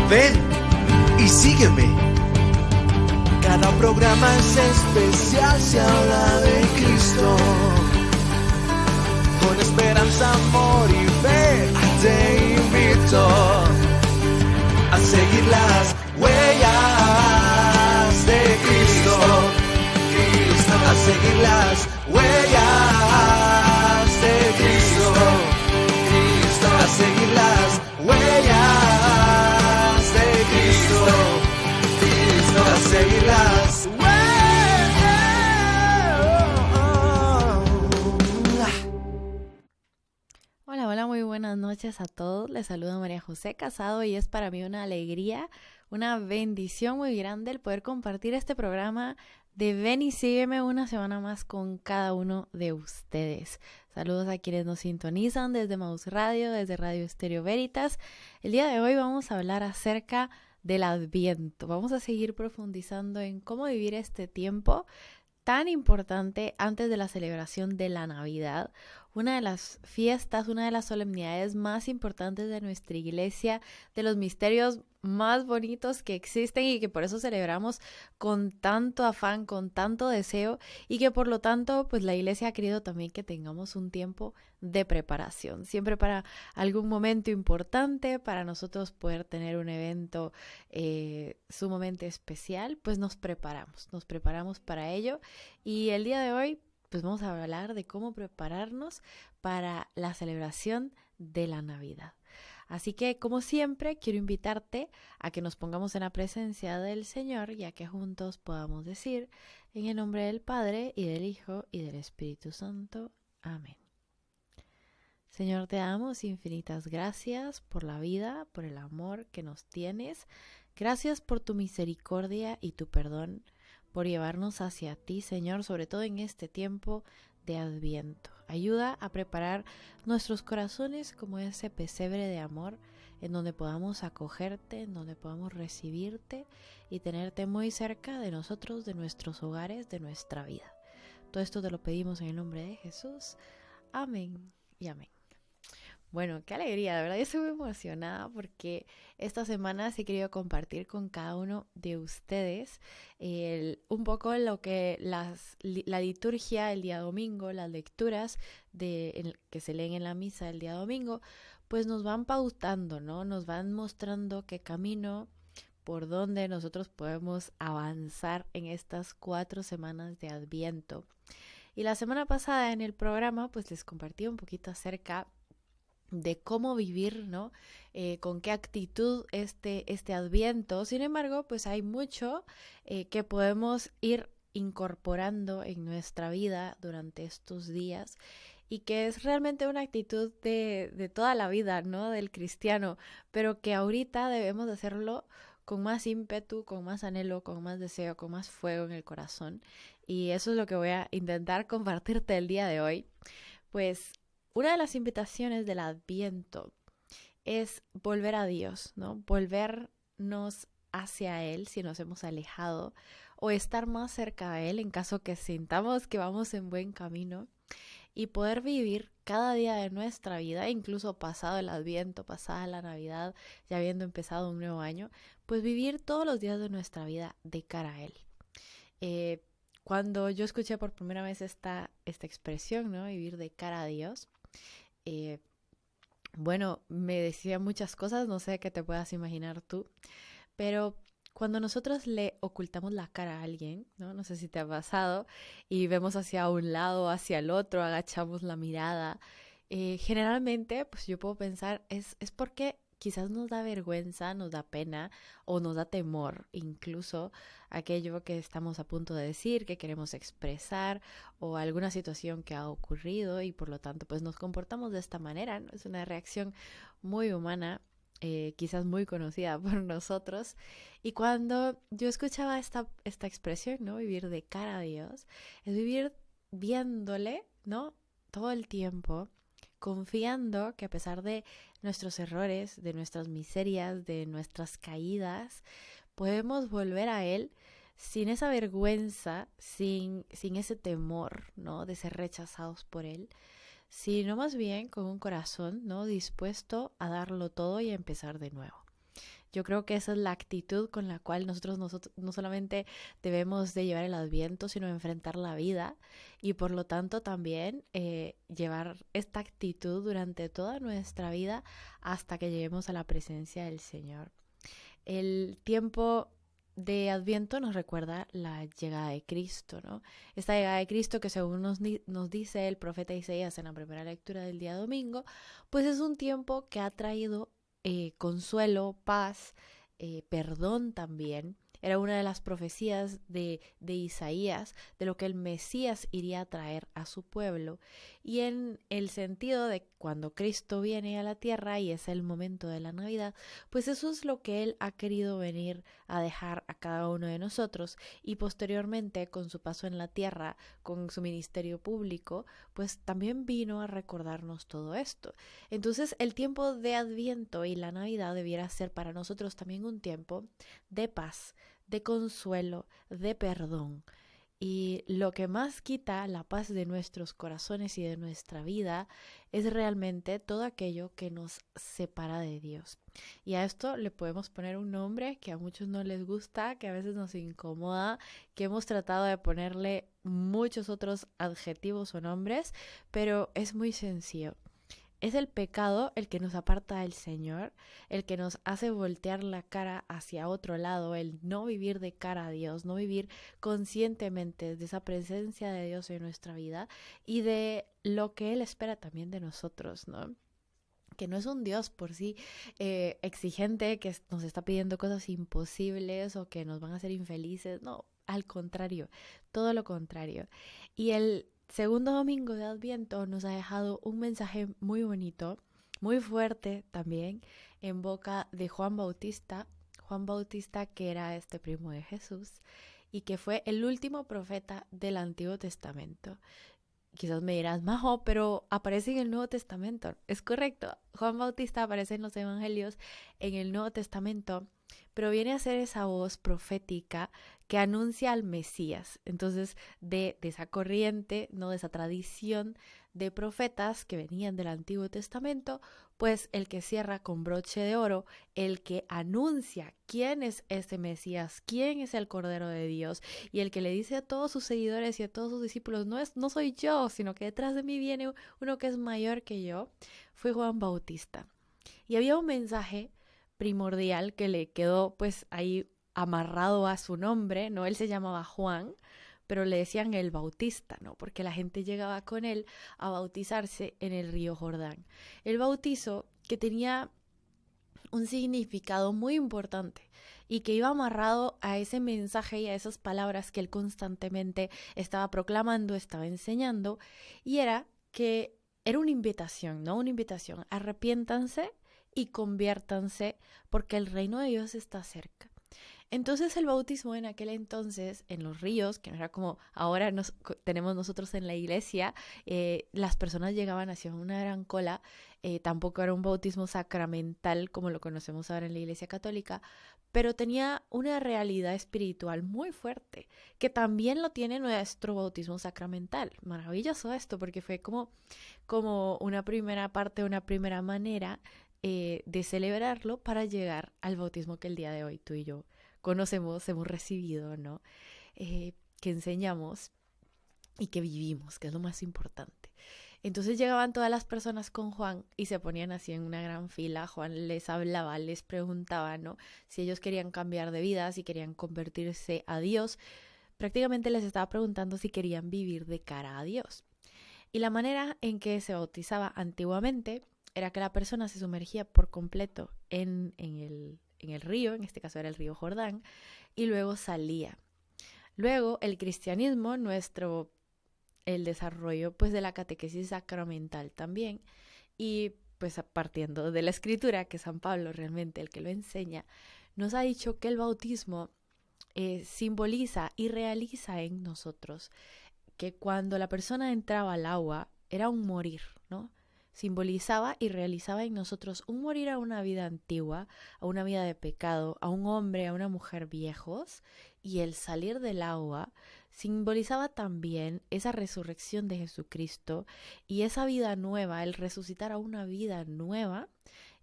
Ven y sígueme. Cada programa es especial, se habla de Cristo. Con esperanza, amor y fe te invito a seguir las huellas de Cristo. A seguir las huellas de Cristo. A seguir las huellas de Cristo. A seguir las huellas. Hola, hola, muy buenas noches a todos. Les saluda María José Casado y es para mí una alegría, una bendición muy grande el poder compartir este programa de Ven y Sígueme una semana más con cada uno de ustedes. Saludos a quienes nos sintonizan desde Maús Radio, desde Radio Estéreo Veritas. El día de hoy vamos a hablar acerca del Adviento. Vamos a seguir profundizando en cómo vivir este tiempo tan importante antes de la celebración de la Navidad, una de las fiestas, una de las solemnidades más importantes de nuestra iglesia, de los misterios más bonitos que existen y que por eso celebramos con tanto afán, con tanto deseo y que por lo tanto pues la iglesia ha querido también que tengamos un tiempo de preparación, siempre para algún momento importante, para nosotros poder tener un evento sumamente especial, pues nos preparamos para ello y el día de hoy pues vamos a hablar de cómo prepararnos para la celebración de la Navidad. Así que, como siempre, quiero invitarte a que nos pongamos en la presencia del Señor, ya que juntos podamos decir, en el nombre del Padre, y del Hijo, y del Espíritu Santo. Amén. Señor, te damos infinitas gracias por la vida, por el amor que nos tienes. Gracias por tu misericordia y tu perdón, por llevarnos hacia ti, Señor, sobre todo en este tiempo de Adviento. Ayuda a preparar nuestros corazones como ese pesebre de amor en donde podamos acogerte, en donde podamos recibirte y tenerte muy cerca de nosotros, de nuestros hogares, de nuestra vida. Todo esto te lo pedimos en el nombre de Jesús. Amén y amén. Bueno, qué alegría, de verdad yo estoy muy emocionada porque esta semana sí he querido compartir con cada uno de ustedes un poco lo que la liturgia el día domingo, las lecturas que se leen en la misa el día domingo, pues nos van pautando, ¿no? Nos van mostrando qué camino, por donde nosotros podemos avanzar en estas 4 semanas de Adviento. Y la semana pasada en el programa pues les compartí un poquito acerca de cómo vivir, ¿no? Con qué actitud este Adviento. Sin embargo, pues hay mucho que podemos ir incorporando en nuestra vida durante estos días y que es realmente una actitud de toda la vida, ¿no? Del cristiano, pero que ahorita debemos de hacerlo con más ímpetu, con más anhelo, con más deseo, con más fuego en el corazón. Y eso es lo que voy a intentar compartirte el día de hoy. Pues una de las invitaciones del Adviento es volver a Dios, ¿no? Volvernos hacia Él si nos hemos alejado o estar más cerca de Él en caso que sintamos que vamos en buen camino y poder vivir cada día de nuestra vida, incluso pasado el Adviento, pasada la Navidad, ya habiendo empezado un nuevo año, pues vivir todos los días de nuestra vida de cara a Él. Cuando yo escuché por primera vez esta expresión, ¿no? Vivir de cara a Dios, bueno, me decía muchas cosas, no sé qué te puedas imaginar tú, pero cuando nosotros le ocultamos la cara a alguien, ¿no? No sé si te ha pasado, y vemos hacia un lado, hacia el otro, agachamos la mirada, generalmente, pues yo puedo pensar, es porque quizás nos da vergüenza, nos da pena o nos da temor, incluso aquello que estamos a punto de decir, que queremos expresar o alguna situación que ha ocurrido y por lo tanto pues nos comportamos de esta manera, ¿no? Es una reacción muy humana, quizás muy conocida por nosotros. Y cuando yo escuchaba esta expresión, ¿no? Vivir de cara a Dios, es vivir viéndole, ¿no? Todo el tiempo, confiando que a pesar de nuestros errores, de nuestras miserias, de nuestras caídas, podemos volver a Él sin esa vergüenza, sin ese temor, ¿no? De ser rechazados por Él, sino más bien con un corazón, ¿no? Dispuesto a darlo todo y a empezar de nuevo. Yo creo que esa es la actitud con la cual nosotros no solamente debemos de llevar el Adviento, sino enfrentar la vida y por lo tanto también llevar esta actitud durante toda nuestra vida hasta que lleguemos a la presencia del Señor. El tiempo de Adviento nos recuerda la llegada de Cristo, ¿no? Esta llegada de Cristo que según nos dice el profeta Isaías en la primera lectura del día domingo, pues es un tiempo que ha traído consuelo, paz, perdón también. Era una de las profecías de Isaías de lo que el Mesías iría a traer a su pueblo. Y en el sentido de cuando Cristo viene a la tierra y es el momento de la Navidad, pues eso es lo que Él ha querido venir a dejar a cada uno de nosotros. Y posteriormente, con su paso en la tierra, con su ministerio público, pues también vino a recordarnos todo esto. Entonces, el tiempo de Adviento y la Navidad debiera ser para nosotros también un tiempo de paz, de consuelo, de perdón. Y lo que más quita la paz de nuestros corazones y de nuestra vida es realmente todo aquello que nos separa de Dios. Y a esto le podemos poner un nombre que a muchos no les gusta, que a veces nos incomoda, que hemos tratado de ponerle muchos otros adjetivos o nombres, pero es muy sencillo. Es el pecado el que nos aparta del Señor, el que nos hace voltear la cara hacia otro lado, el no vivir de cara a Dios, no vivir conscientemente de esa presencia de Dios en nuestra vida y de lo que Él espera también de nosotros, ¿no? Que no es un Dios por sí exigente, que nos está pidiendo cosas imposibles o que nos van a hacer infelices, no, al contrario, todo lo contrario. Y el segundo domingo de Adviento nos ha dejado un mensaje muy bonito, muy fuerte también, en boca de Juan Bautista que era este primo de Jesús y que fue el último profeta del Antiguo Testamento. Quizás me dirás, Majo, pero aparece en el Nuevo Testamento. Es correcto, Juan Bautista aparece en los Evangelios en el Nuevo Testamento, pero viene a ser esa voz profética que anuncia al Mesías. Entonces, de esa corriente, no de esa tradición de profetas que venían del Antiguo Testamento, pues el que cierra con broche de oro, el que anuncia quién es ese Mesías, quién es el Cordero de Dios, y el que le dice a todos sus seguidores y a todos sus discípulos, no soy yo, sino que detrás de mí viene uno que es mayor que yo, fue Juan Bautista. Y había un mensaje primordial que le quedó pues ahí amarrado a su nombre, ¿no? Él se llamaba Juan, pero le decían el Bautista, ¿no? Porque la gente llegaba con él a bautizarse en el río Jordán. El bautizo que tenía un significado muy importante y que iba amarrado a ese mensaje y a esas palabras que él constantemente estaba proclamando, estaba enseñando, y era que era una invitación, ¿no? Una invitación, arrepiéntanse y conviértanse porque el reino de Dios está cerca. Entonces el bautismo en aquel entonces en los ríos, que no era como ahora tenemos nosotros en la iglesia, las personas llegaban hacia una gran cola, tampoco era un bautismo sacramental como lo conocemos ahora en la iglesia católica, pero tenía una realidad espiritual muy fuerte, que también lo tiene nuestro bautismo sacramental. Maravilloso esto, porque fue como una primera parte, una primera manera de celebrarlo para llegar al bautismo que el día de hoy tú y yo conocemos, hemos recibido, ¿no? Que enseñamos y que vivimos, que es lo más importante. Entonces llegaban todas las personas con Juan y se ponían así en una gran fila. Juan les hablaba, les preguntaba, ¿no? Si ellos querían cambiar de vida, si querían convertirse a Dios. Prácticamente les estaba preguntando si querían vivir de cara a Dios. Y la manera en que se bautizaba antiguamente era que la persona se sumergía por completo en el río, en este caso era el río Jordán, y luego salía. Luego el cristianismo, el desarrollo pues de la catequesis sacramental también, y pues partiendo de la escritura, que San Pablo realmente el que lo enseña, nos ha dicho que el bautismo simboliza y realiza en nosotros que cuando la persona entraba al agua era un morir, ¿no? Simbolizaba y realizaba en nosotros un morir a una vida antigua, a una vida de pecado, a un hombre, a una mujer viejos, y el salir del agua simbolizaba también esa resurrección de Jesucristo y esa vida nueva, el resucitar a una vida nueva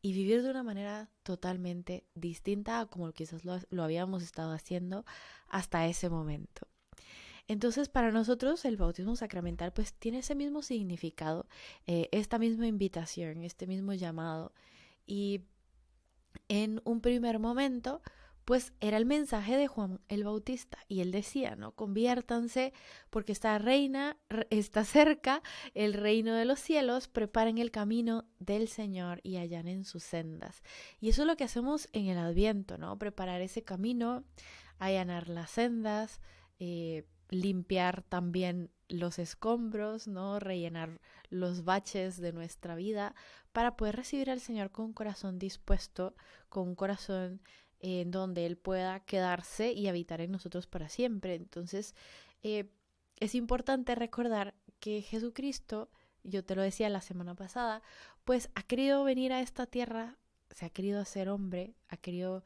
y vivir de una manera totalmente distinta a como quizás lo habíamos estado haciendo hasta ese momento. Entonces, para nosotros el bautismo sacramental pues tiene ese mismo significado, esta misma invitación, este mismo llamado. Y en un primer momento, pues era el mensaje de Juan el Bautista y él decía, ¿no? Conviértanse porque está cerca el reino de los cielos, preparen el camino del Señor y allanen sus sendas. Y eso es lo que hacemos en el Adviento, ¿no? Preparar ese camino, allanar las sendas, limpiar también los escombros, ¿no? Rellenar los baches de nuestra vida para poder recibir al Señor con un corazón dispuesto, con un corazón en donde Él pueda quedarse y habitar en nosotros para siempre. Entonces, es importante recordar que Jesucristo, yo te lo decía la semana pasada, pues ha querido venir a esta tierra, se ha querido hacer hombre, ha querido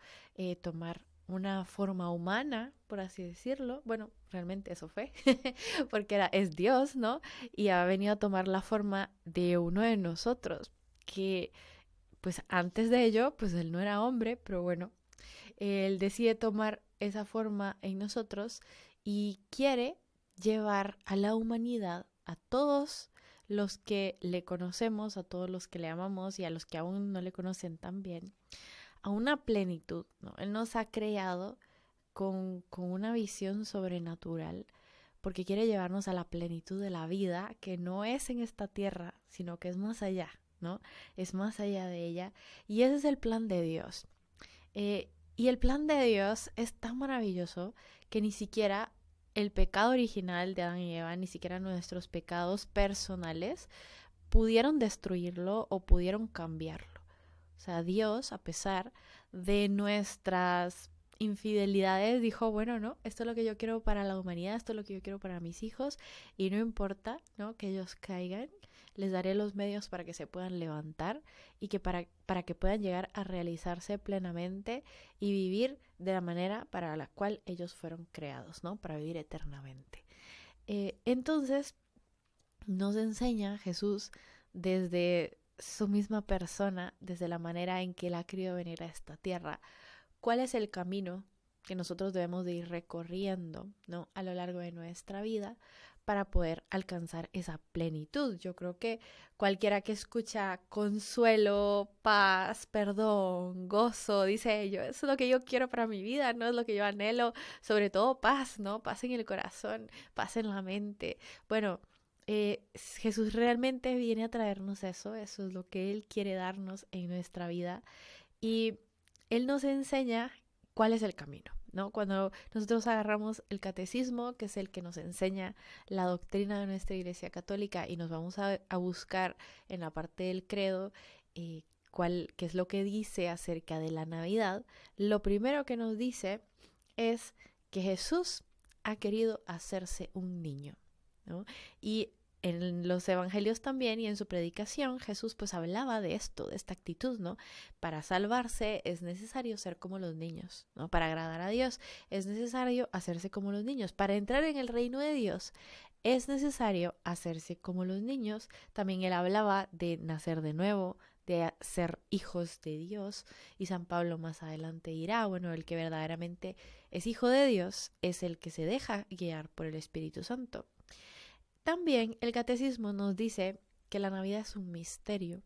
tomar una forma humana, por así decirlo. Bueno, realmente eso fue, porque es Dios, ¿no? Y ha venido a tomar la forma de uno de nosotros, que pues antes de ello, pues él no era hombre, pero bueno, él decide tomar esa forma en nosotros y quiere llevar a la humanidad, a todos los que le conocemos, a todos los que le amamos y a los que aún no le conocen tan bien, a una plenitud, ¿no? Él nos ha creado con una visión sobrenatural porque quiere llevarnos a la plenitud de la vida que no es en esta tierra, sino que es más allá, ¿no? Es más allá de ella y ese es el plan de Dios. Y el plan de Dios es tan maravilloso que ni siquiera el pecado original de Adán y Eva, ni siquiera nuestros pecados personales pudieron destruirlo o pudieron cambiarlo. O sea, Dios, a pesar de nuestras infidelidades, dijo, bueno, no, esto es lo que yo quiero para la humanidad, esto es lo que yo quiero para mis hijos, y no importa, ¿no?, que ellos caigan, les daré los medios para que se puedan levantar y que para que puedan llegar a realizarse plenamente y vivir de la manera para la cual ellos fueron creados, ¿no?, para vivir eternamente. Entonces, nos enseña Jesús desde su misma persona, desde la manera en que Él ha querido venir a esta tierra, cuál es el camino que nosotros debemos de ir recorriendo, ¿no?, a lo largo de nuestra vida para poder alcanzar esa plenitud. Yo creo que cualquiera que escucha consuelo, paz, perdón, gozo, dice yo, eso es lo que yo quiero para mi vida, no es lo que yo anhelo, sobre todo paz, ¿no? Paz en el corazón, paz en la mente. Bueno, Jesús realmente viene a traernos eso es lo que Él quiere darnos en nuestra vida y Él nos enseña cuál es el camino, ¿no? Cuando nosotros agarramos el catecismo, que es el que nos enseña la doctrina de nuestra Iglesia Católica y nos vamos a buscar en la parte del credo qué es lo que dice acerca de la Navidad, lo primero que nos dice es que Jesús ha querido hacerse un niño, ¿no? Y en los evangelios también y en su predicación Jesús pues hablaba de esto, de esta actitud, ¿no? Para salvarse es necesario ser como los niños, ¿no? Para agradar a Dios es necesario hacerse como los niños. Para entrar en el reino de Dios es necesario hacerse como los niños. También él hablaba de nacer de nuevo, de ser hijos de Dios. Y San Pablo más adelante dirá, bueno, el que verdaderamente es hijo de Dios es el que se deja guiar por el Espíritu Santo. También el catecismo nos dice que la Navidad es un misterio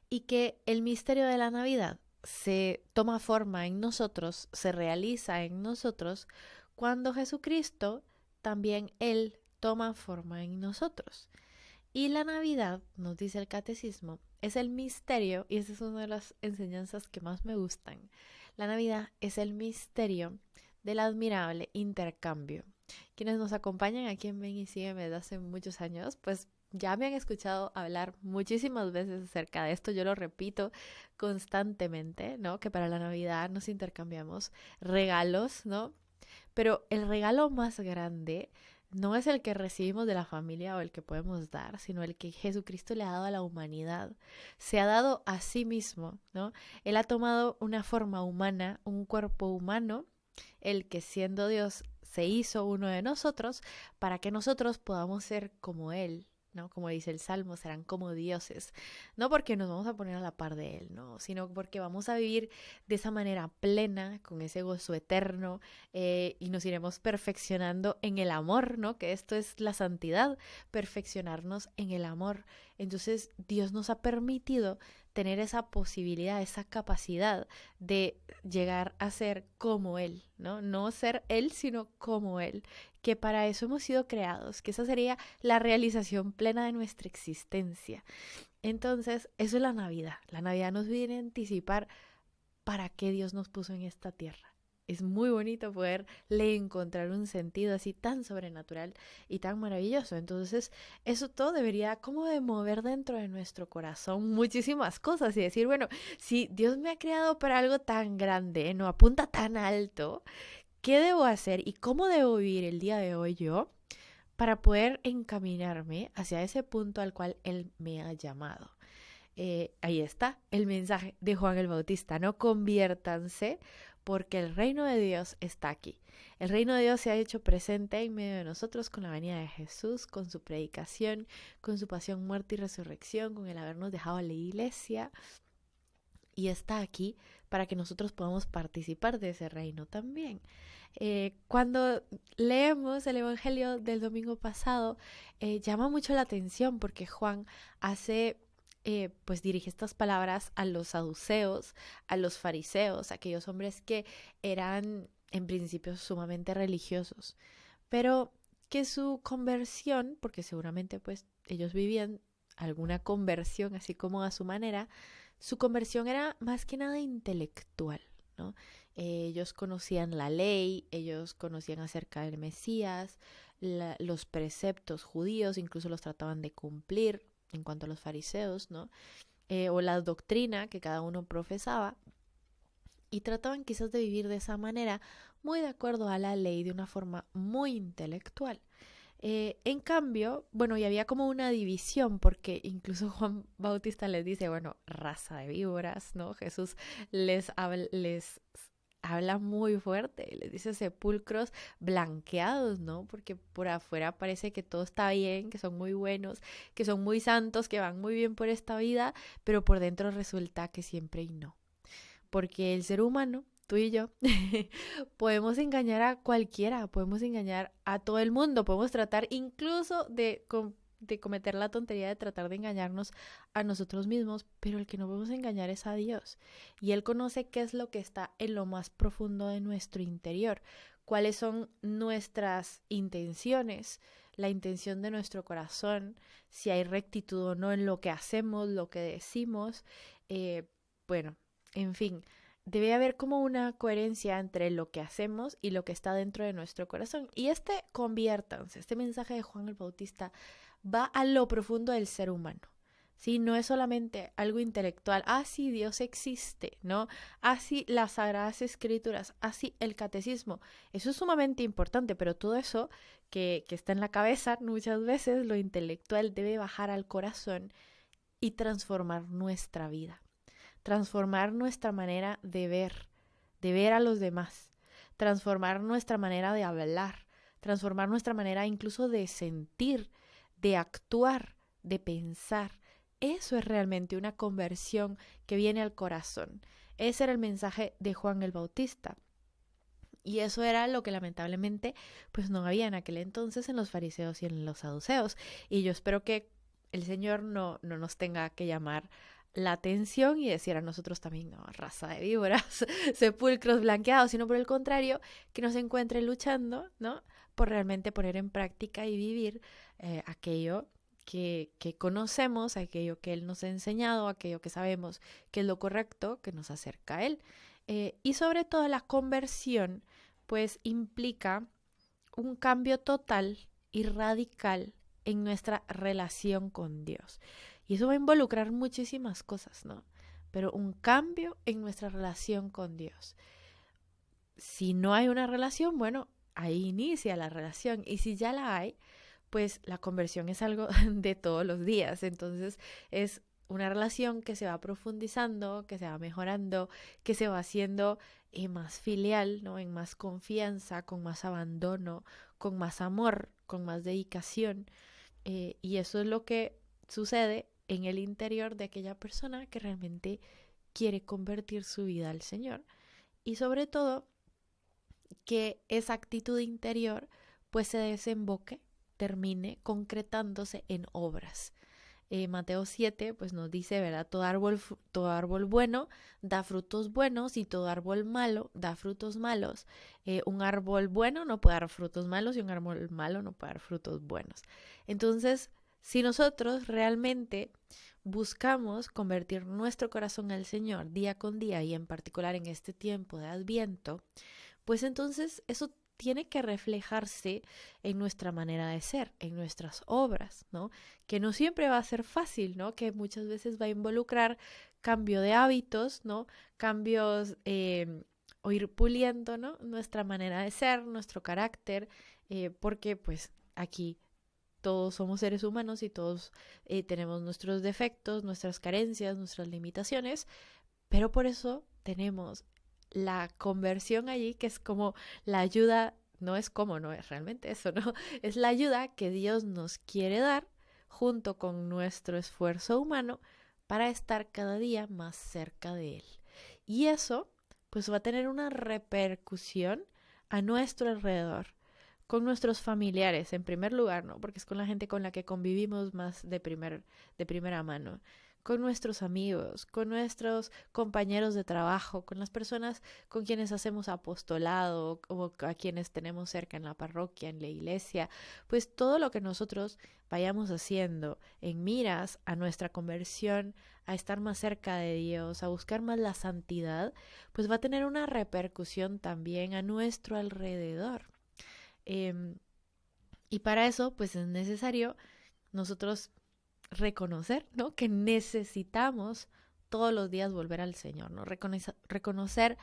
y que el misterio de la Navidad se toma forma en nosotros, se realiza en nosotros cuando Jesucristo también Él toma forma en nosotros. Y la Navidad, nos dice el catecismo, es el misterio, y esa es una de las enseñanzas que más me gustan. La Navidad es el misterio del admirable intercambio. Quienes nos acompañan aquí en Ven y Sígueme desde hace muchos años, pues ya me han escuchado hablar muchísimas veces acerca de esto. Yo lo repito constantemente, ¿no? Que para la Navidad nos intercambiamos regalos, ¿no? Pero el regalo más grande no es el que recibimos de la familia o el que podemos dar, sino el que Jesucristo le ha dado a la humanidad. Se ha dado a sí mismo, ¿no? Él ha tomado una forma humana, un cuerpo humano, el que siendo Dios se hizo uno de nosotros para que nosotros podamos ser como Él, ¿no? Como dice el Salmo, serán como dioses, no porque nos vamos a poner a la par de Él, ¿no? Sino porque vamos a vivir de esa manera plena, con ese gozo eterno, y nos iremos perfeccionando en el amor, ¿no? Que esto es la santidad, perfeccionarnos en el amor. Entonces Dios nos ha permitido tener esa posibilidad, esa capacidad de llegar a ser como Él, ¿no? No ser Él, sino como Él, que para eso hemos sido creados, que esa sería la realización plena de nuestra existencia. Entonces, eso es la Navidad. La Navidad nos viene a anticipar para qué Dios nos puso en esta tierra. Es muy bonito poderle encontrar un sentido así tan sobrenatural y tan maravilloso. Entonces, eso todo debería como de mover dentro de nuestro corazón muchísimas cosas y decir, bueno, si Dios me ha creado para algo tan grande, no apunta tan alto, ¿qué debo hacer y cómo debo vivir el día de hoy yo para poder encaminarme hacia ese punto al cual Él me ha llamado? Ahí está el mensaje de Juan el Bautista, no conviértanse porque el reino de Dios está aquí. El reino de Dios se ha hecho presente en medio de nosotros con la venida de Jesús, con su predicación, con su pasión, muerte y resurrección, con el habernos dejado a la iglesia, y está aquí para que nosotros podamos participar de ese reino también. Cuando leemos el Evangelio del domingo pasado, llama mucho la atención porque Juan pues dirige estas palabras a los saduceos, a los fariseos, aquellos hombres que eran en principio sumamente religiosos, pero que su conversión, porque seguramente pues ellos vivían alguna conversión así como a su manera, su conversión era más que nada intelectual, ¿no? Ellos conocían la ley, ellos conocían acerca del Mesías, los preceptos judíos, incluso los trataban de cumplir en cuanto a los fariseos, ¿no? O la doctrina que cada uno profesaba, y trataban quizás de vivir de esa manera, muy de acuerdo a la ley, de una forma muy intelectual. En cambio, bueno, y había como una división, porque incluso Juan Bautista les dice, bueno, raza de víboras, ¿no? Jesús les habla muy fuerte, les dice sepulcros blanqueados, ¿no? Porque por afuera parece que todo está bien, que son muy buenos, que son muy santos, que van muy bien por esta vida, pero por dentro resulta que siempre y no. Porque el ser humano, tú y yo, podemos engañar a cualquiera, podemos engañar a todo el mundo, podemos tratar incluso de cometer la tontería de tratar de engañarnos a nosotros mismos, pero el que no podemos engañar es a Dios. Y Él conoce qué es lo que está en lo más profundo de nuestro interior, cuáles son nuestras intenciones, la intención de nuestro corazón, si hay rectitud o no en lo que hacemos, lo que decimos, bueno, en fin, debe haber como una coherencia entre lo que hacemos y lo que está dentro de nuestro corazón. Y conviértanse, este mensaje de Juan el Bautista va a lo profundo del ser humano. ¿Sí? No es solamente algo intelectual, sí, Dios existe, ¿no? Sí, las Sagradas Escrituras, sí, el catecismo. Eso es sumamente importante, pero todo eso que está en la cabeza, muchas veces lo intelectual debe bajar al corazón y transformar nuestra vida. Transformar nuestra manera de ver a los demás, transformar nuestra manera de hablar, transformar nuestra manera incluso de sentir, de actuar, de pensar. Eso es realmente una conversión que viene al corazón. Ese era el mensaje de Juan el Bautista. Y eso era lo que lamentablemente pues no había en aquel entonces en los fariseos y en los saduceos. Y yo espero que el Señor no nos tenga que llamar la atención y decir a nosotros también, no, raza de víboras, sepulcros blanqueados, sino por el contrario, que nos encuentre luchando, ¿no? Por realmente poner en práctica y vivir aquello que conocemos, aquello que Él nos ha enseñado, aquello que sabemos que es lo correcto, que nos acerca a Él. Y sobre todo la conversión, pues implica un cambio total y radical en nuestra relación con Dios. Y eso va a involucrar muchísimas cosas, ¿no? Pero un cambio en nuestra relación con Dios. Si no hay una relación, bueno, ahí inicia la relación. Y si ya la hay, pues la conversión es algo de todos los días. Entonces es una relación que se va profundizando, que se va mejorando, que se va haciendo más filial, ¿no? En más confianza, con más abandono, con más amor, con más dedicación. Y eso es lo que sucede en el interior de aquella persona que realmente quiere convertir su vida al Señor. Y sobre todo, que esa actitud interior pues se desemboque, termine concretándose en obras. Mateo 7 pues nos dice, ¿verdad? Todo árbol bueno da frutos buenos y todo árbol malo da frutos malos. Un árbol bueno no puede dar frutos malos y un árbol malo no puede dar frutos buenos. Entonces, si nosotros realmente buscamos convertir nuestro corazón al Señor día con día y en particular en este tiempo de Adviento, pues entonces eso tiene que reflejarse en nuestra manera de ser, en nuestras obras, ¿no? Que no siempre va a ser fácil, ¿no? Que muchas veces va a involucrar cambio de hábitos, ¿no? Cambios o ir puliendo, ¿no? Nuestra manera de ser, nuestro carácter, porque pues aquí todos somos seres humanos y todos tenemos nuestros defectos, nuestras carencias, nuestras limitaciones, pero por eso tenemos la conversión allí, que es como la ayuda, no es como, no es realmente eso, ¿no? Es la ayuda que Dios nos quiere dar junto con nuestro esfuerzo humano para estar cada día más cerca de Él. Y eso, pues va a tener una repercusión a nuestro alrededor, con nuestros familiares en primer lugar, ¿no? Porque es con la gente con la que convivimos más de primera mano, con nuestros amigos, con nuestros compañeros de trabajo, con las personas con quienes hacemos apostolado o a quienes tenemos cerca en la parroquia, en la iglesia, pues todo lo que nosotros vayamos haciendo en miras a nuestra conversión, a estar más cerca de Dios, a buscar más la santidad, pues va a tener una repercusión también a nuestro alrededor. Y para eso, pues es necesario nosotros reconocer, ¿no? Que necesitamos todos los días volver al Señor, ¿no? Reconocer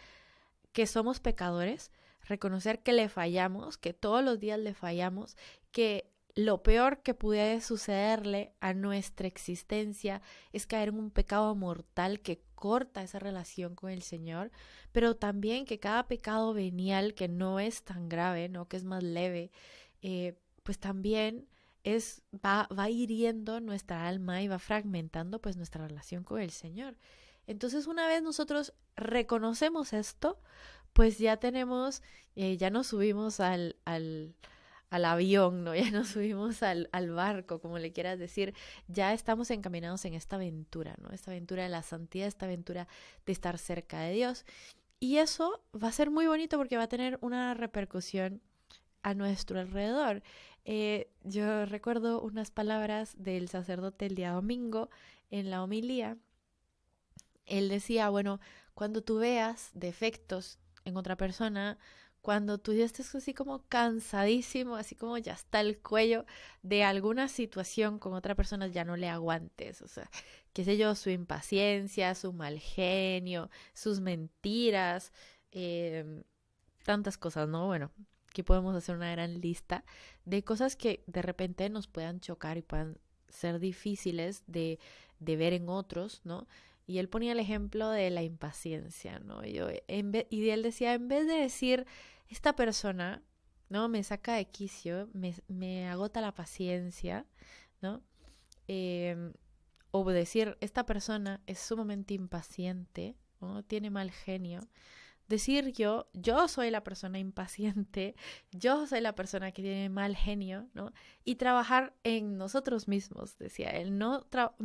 que somos pecadores, reconocer que le fallamos, que todos los días le fallamos, que lo peor que puede sucederle a nuestra existencia es caer en un pecado mortal que corta esa relación con el Señor, pero también que cada pecado venial que no es tan grave, ¿no? Que es más leve, pues también va hiriendo nuestra alma y va fragmentando pues nuestra relación con el Señor. Entonces una vez nosotros reconocemos esto, pues ya tenemos, ya nos subimos al avión, ¿no? Ya nos subimos al barco, como le quieras decir, ya estamos encaminados en esta aventura, ¿no? Esta aventura de la santidad, esta aventura de estar cerca de Dios. Y eso va a ser muy bonito porque va a tener una repercusión a nuestro alrededor. Yo recuerdo unas palabras del sacerdote el día domingo en la homilía. Él decía, bueno, cuando tú veas defectos en otra persona, cuando tú ya estés así como cansadísimo, así como ya está el cuello de alguna situación con otra persona, ya no le aguantes, o sea, qué sé yo, su impaciencia, su mal genio, sus mentiras, tantas cosas, ¿no? Bueno, aquí podemos hacer una gran lista de cosas que de repente nos puedan chocar y puedan ser difíciles de ver en otros, ¿no? Y él ponía el ejemplo de la impaciencia, ¿no? Y él decía, en vez de decir, esta persona, ¿no? Me saca de quicio, me agota la paciencia, ¿no? O decir, esta persona es sumamente impaciente, ¿no? Tiene mal genio. Decir yo soy la persona impaciente, yo soy la persona que tiene mal genio, ¿no? Y trabajar en nosotros mismos, decía él,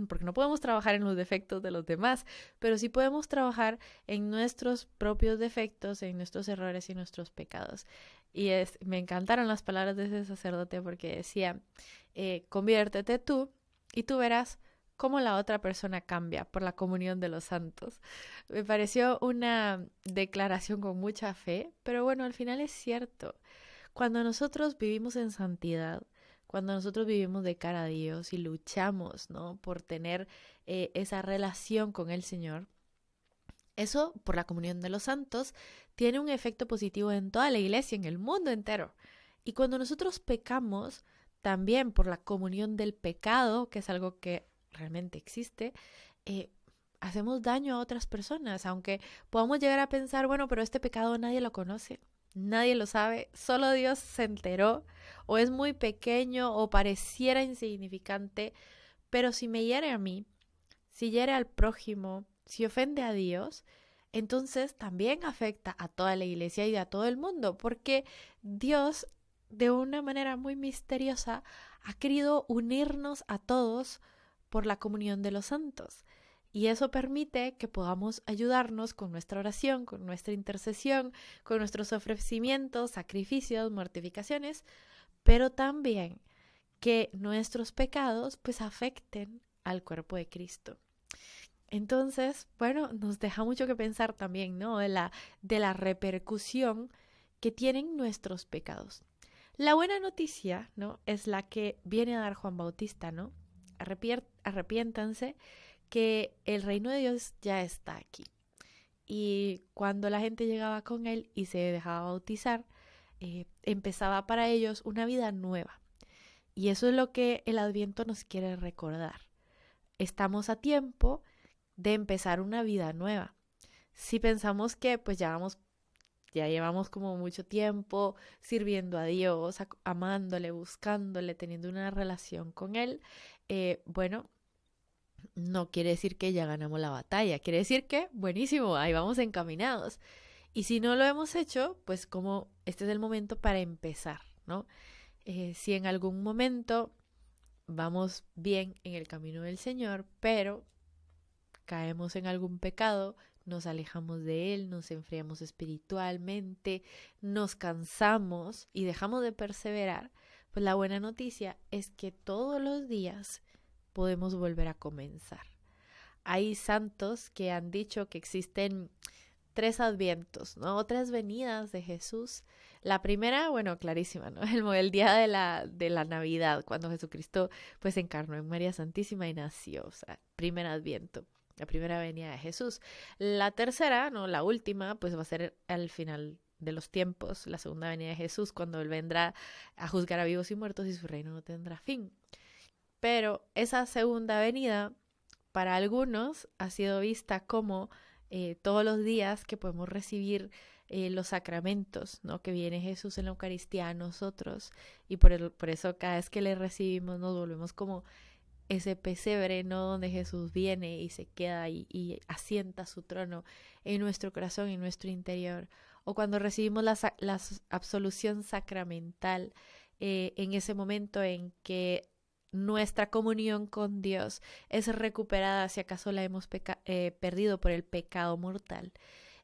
porque no podemos trabajar en los defectos de los demás, pero sí podemos trabajar en nuestros propios defectos, en nuestros errores y nuestros pecados. Y me encantaron las palabras de ese sacerdote porque decía, conviértete tú y tú verás cómo la otra persona cambia por la comunión de los santos. Me pareció una declaración con mucha fe, pero bueno, al final es cierto. Cuando nosotros vivimos en santidad, cuando nosotros vivimos de cara a Dios y luchamos, ¿no? Por tener esa relación con el Señor, eso, por la comunión de los santos, tiene un efecto positivo en toda la iglesia, en el mundo entero. Y cuando nosotros pecamos, también por la comunión del pecado, que es algo que realmente existe, hacemos daño a otras personas, aunque podamos llegar a pensar, bueno, pero este pecado nadie lo conoce, nadie lo sabe, solo Dios se enteró, o es muy pequeño o pareciera insignificante, pero si me hiere a mí, si hiere al prójimo, si ofende a Dios, entonces también afecta a toda la iglesia y a todo el mundo, porque Dios, de una manera muy misteriosa, ha querido unirnos a todos por la comunión de los santos. Y eso permite que podamos ayudarnos con nuestra oración, con nuestra intercesión, con nuestros ofrecimientos, sacrificios, mortificaciones, pero también que nuestros pecados pues afecten al cuerpo de Cristo. Entonces, bueno, nos deja mucho que pensar también, ¿no? De la repercusión que tienen nuestros pecados. La buena noticia, ¿no? Es la que viene a dar Juan Bautista, ¿no? Arrepiéntanse que el reino de Dios ya está aquí. Y cuando la gente llegaba con él y se dejaba bautizar, empezaba para ellos una vida nueva. Y eso es lo que el Adviento nos quiere recordar. Estamos a tiempo de empezar una vida nueva. Si pensamos que pues ya llevamos como mucho tiempo sirviendo a Dios, amándole, buscándole, teniendo una relación con Él, bueno, no quiere decir que ya ganamos la batalla, quiere decir que, buenísimo, ahí vamos encaminados. Y si no lo hemos hecho, pues como este es el momento para empezar, ¿no? Si en algún momento vamos bien en el camino del Señor, pero caemos en algún pecado, nos alejamos de Él, nos enfriamos espiritualmente, nos cansamos y dejamos de perseverar, pues la buena noticia es que todos los días podemos volver a comenzar. Hay santos que han dicho que existen 3 advientos, ¿no? O 3 venidas de Jesús. La primera, bueno, clarísima, ¿no? El día de la Navidad, cuando Jesucristo pues se encarnó en María Santísima y nació, o sea, primer adviento, la primera venida de Jesús. La tercera, ¿no? La última, pues va a ser al final de los tiempos, la segunda venida de Jesús, cuando Él vendrá a juzgar a vivos y muertos y su reino no tendrá fin. Pero esa segunda venida, para algunos, ha sido vista como todos los días que podemos recibir los sacramentos, ¿no? Que viene Jesús en la Eucaristía a nosotros, y por eso cada vez que le recibimos nos volvemos como ese pesebre, ¿no? Donde Jesús viene y se queda y asienta su trono en nuestro corazón, en nuestro interior. O cuando recibimos la absolución sacramental, en ese momento en que nuestra comunión con Dios es recuperada si acaso la hemos perdido por el pecado mortal.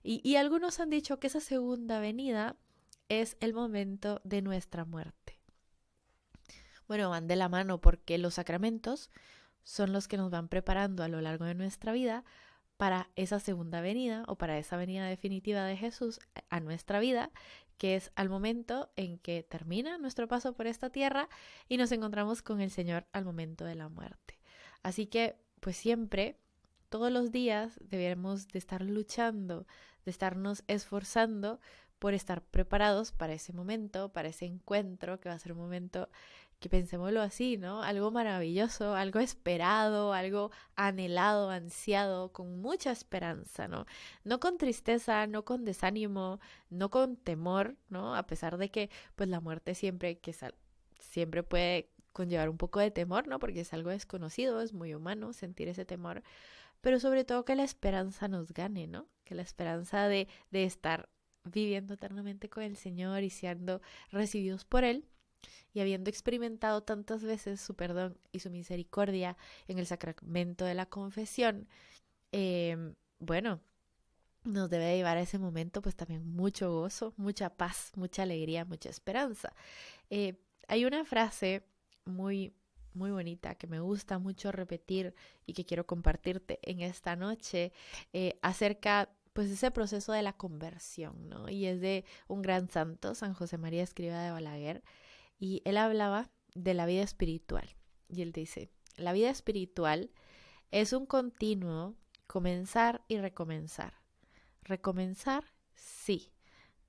Y algunos han dicho que esa segunda venida es el momento de nuestra muerte. Bueno, van de la mano porque los sacramentos son los que nos van preparando a lo largo de nuestra vida para esa segunda venida o para esa venida definitiva de Jesús a nuestra vida, que es al momento en que termina nuestro paso por esta tierra y nos encontramos con el Señor al momento de la muerte. Así que, pues siempre, todos los días debemos de estar luchando, de estarnos esforzando por estar preparados para ese momento, para ese encuentro, que va a ser un momento que pensémoslo así, ¿no? Algo maravilloso, algo esperado, algo anhelado, ansiado, con mucha esperanza, ¿no? No con tristeza, no con desánimo, no con temor, ¿no? A pesar de que, pues, la muerte siempre puede conllevar un poco de temor, ¿no? Porque es algo desconocido, es muy humano sentir ese temor, pero sobre todo que la esperanza nos gane, ¿no? Que la esperanza de estar viviendo eternamente con el Señor y siendo recibidos por Él, y habiendo experimentado tantas veces su perdón y su misericordia en el sacramento de la confesión, bueno, nos debe llevar a ese momento pues también mucho gozo, mucha paz, mucha alegría, mucha esperanza. Hay una frase muy, muy bonita que me gusta mucho repetir y que quiero compartirte en esta noche acerca pues ese proceso de la conversión, ¿no? Y es de un gran santo, San José María Escrivá de Balaguer, y él hablaba de la vida espiritual. Y él dice, la vida espiritual es un continuo comenzar y recomenzar. Recomenzar, sí,